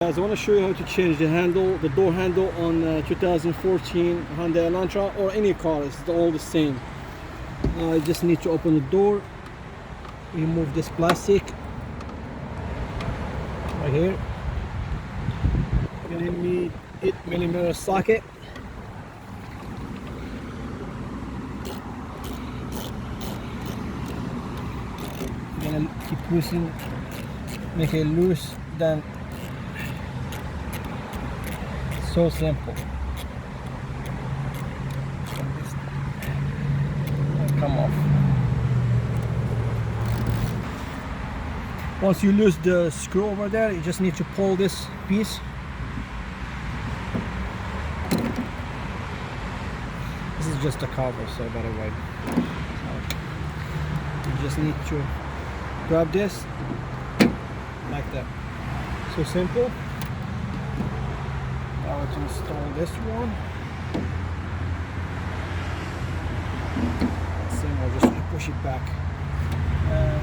Guys, I want to show you how to change the door handle on 2014 Hyundai Elantra or any car. It's all the same. You just need to open the door, remove this plastic right here. You're gonna need 8mm socket. You're gonna keep pushing, make it loose, then so simple. Come off. Once you lose the screw over there, you just need to pull this piece. This is just a cover, so by the way, you just need to grab this like that. So simple. Now let's install this one. Same, I'll just push it back. And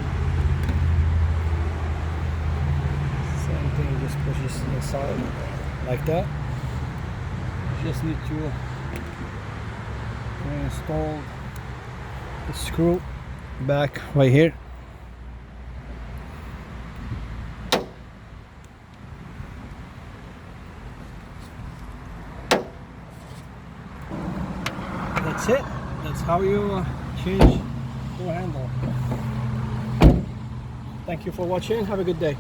same thing, just push this inside like that. You just need to install the screw back right here. That's it. That's how you change door handle. Thank you for watching. Have a good day.